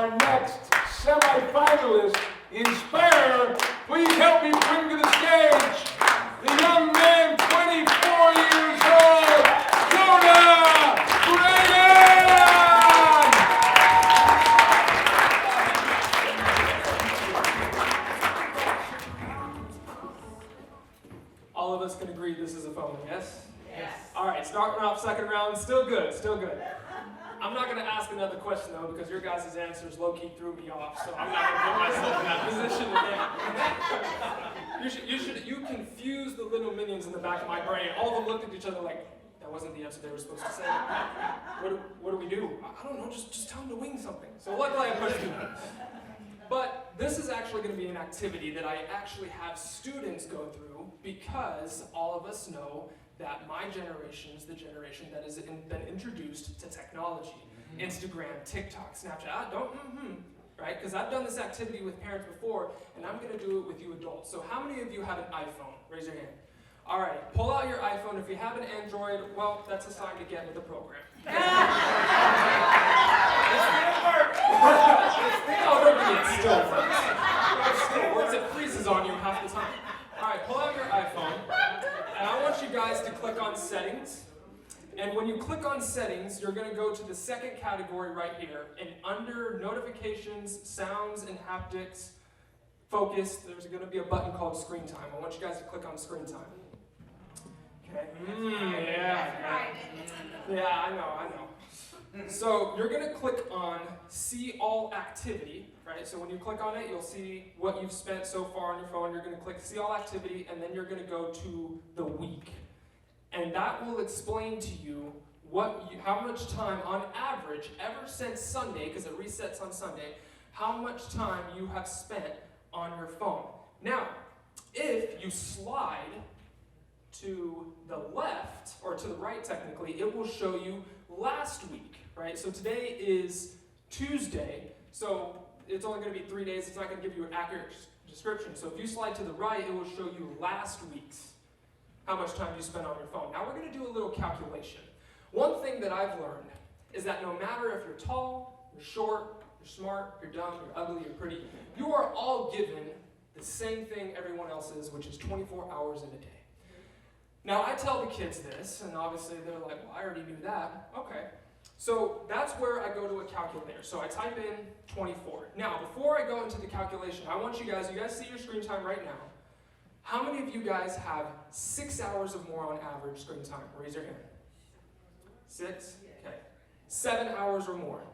our next semi-finalist, Inspire, please help me bring to the stage the young man, 24 years old, Kota! Greaton! All of us can agree this is a phone, yes? Yes. All right, starting off second round, still good, still good. I'm not going to ask another question, though, because your guys' answers low-key threw me off, so I'm not going to put myself in that position again. You confused the little minions in the back of my brain. All of them looked at each other like, that wasn't the answer they were supposed to say. What do we do? I don't know, just tell them to wing something. So luckily I pushed through. But this is actually going to be an activity that I actually have students go through because all of us know that my generation is the generation that has been introduced to technology. Instagram, TikTok, Snapchat. Right? Because I've done this activity with parents before, and I'm going to do it with you adults. So how many of you have an iPhone? Raise your hand. All right, pull out your iPhone. If you have an Android, well, that's a sign to get with the program. It still works. It freezes on you half the time. All right, pull out your iPhone, and I want you guys to click on Settings. And when you click on Settings, you're going to go to the second category right here. And under Notifications, Sounds, and Haptics, Focus, there's going to be a button called Screen Time. I want you guys to click on Screen Time. Okay. Yeah, I know. So you're going to click on See All Activity, right? So when you click on it, you'll see what you've spent so far on your phone. You're going to click See All Activity, and then you're going to go to the week. And that will explain to you how much time, on average, ever since Sunday, because it resets on Sunday, how much time you have spent on your phone. Now, if you slide to the left, or to the right technically, it will show you last week, right? So today is Tuesday, so it's only going to be 3 days. It's not going to give you an accurate description. So if you slide to the right, it will show you last week's, how much time you spent on your phone. Now we're going to do a little calculation. One thing that I've learned is that no matter if you're tall, you're short, you're smart, you're dumb, you're ugly, you're pretty, you are all given the same thing everyone else is, which is 24 hours in a day. Now I tell the kids this, and obviously they're like, well, I already knew that. Okay. So that's where I go to a calculator. So I type in 24. Now, before I go into the calculation, I want you guys see your screen time right now. How many of you guys have 6 hours or more on average screen time? Raise your hand. 6? Okay. 7 hours or more.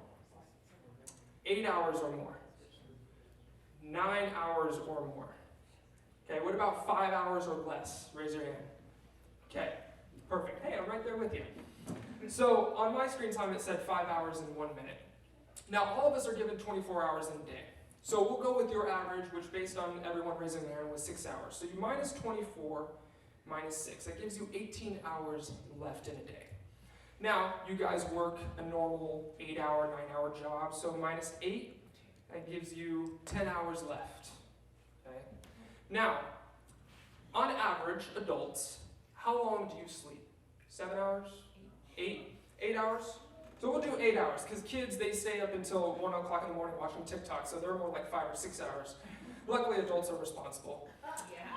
8 hours or more. 9 hours or more. Okay, what about 5 hours or less? Raise your hand. Okay, perfect. Hey, I'm right there with you. So on my screen time, it said 5 hours and 1 minute. Now, all of us are given 24 hours in a day. So we'll go with your average, which based on everyone raising their hand was 6 hours. So you minus 24 minus 6. That gives you 18 hours left in a day. Now, you guys work a normal 8-hour, 9-hour job. So minus 8, that gives you 10 hours left. Okay? Now, on average, adults, how long do you sleep? 7 hours? 8? 8 hours? So we'll do 8 hours, because kids, they stay up until 1 o'clock in the morning watching TikTok, so they're more like 5 or 6 hours. Luckily, adults are responsible.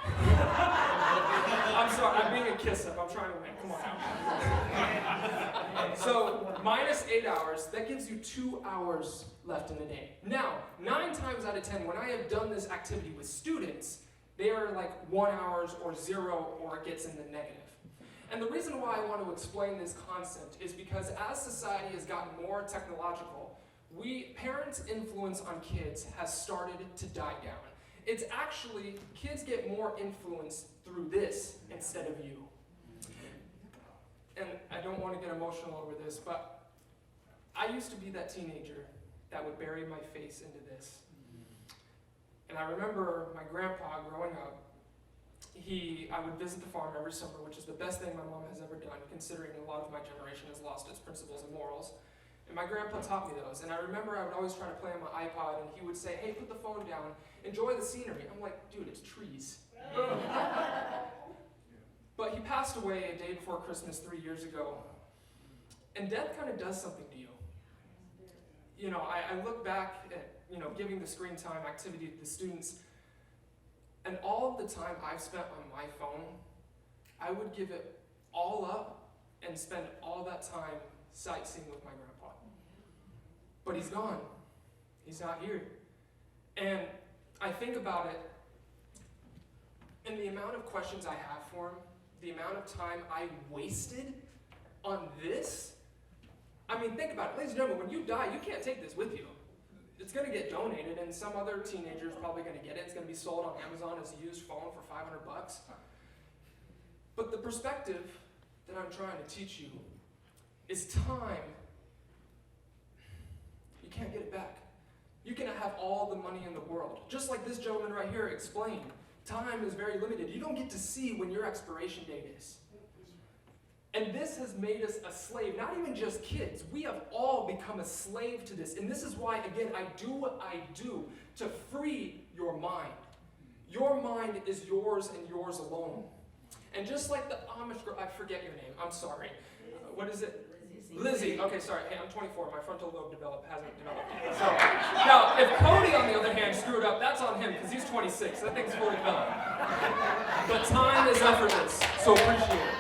I'm sorry, I'm being a kiss-up. I'm trying to win. Come on now. So minus 8 hours, that gives you 2 hours left in the day. Now, 9 times out of 10, when I have done this activity with students, they are like 1 hour or 0, or it gets in the negative. And the reason why I want to explain this concept is because as society has gotten more technological, parents' influence on kids has started to die down. It's actually, kids get more influence through this instead of you. And I don't want to get emotional over this, but I used to be that teenager that would bury my face into this. And I remember my grandpa growing up, I would visit the farm every summer, which is the best thing my mom has ever done, considering a lot of my generation has lost its principles and morals. And my grandpa taught me those. And I remember I would always try to play on my iPod, and he would say, hey, put the phone down, enjoy the scenery. I'm like, dude, it's trees. But he passed away a day before Christmas 3 years ago. And death kind of does something to you. I look back at, giving the screen time activity to the students, and all of the time I've spent on my phone, I would give it all up and spend all that time sightseeing with my grandpa. But he's gone. He's not here. And I think about it, and the amount of questions I have for him, the amount of time I wasted on this. I mean, think about it. Ladies and gentlemen, when you die, you can't take this with you. It's going to get donated, and some other teenager is probably going to get it. It's going to be sold on Amazon as a used phone for $500. But the perspective that I'm trying to teach you is time. You can't get it back. You can have all the money in the world. Just like this gentleman right here explained, time is very limited. You don't get to see when your expiration date is. And this has made us a slave, not even just kids. We have all become a slave to this. And this is why, again, I do what I do to free your mind. Your mind is yours and yours alone. And just like the Amish girl, I forget your name, I'm sorry. What is it? Lizzie. Okay, sorry. Hey, I'm 24. My frontal lobe hasn't developed yet. So, now, if Cody, on the other hand, screwed up, that's on him because he's 26. That thing's fully developed. But time is effortless, so appreciate it.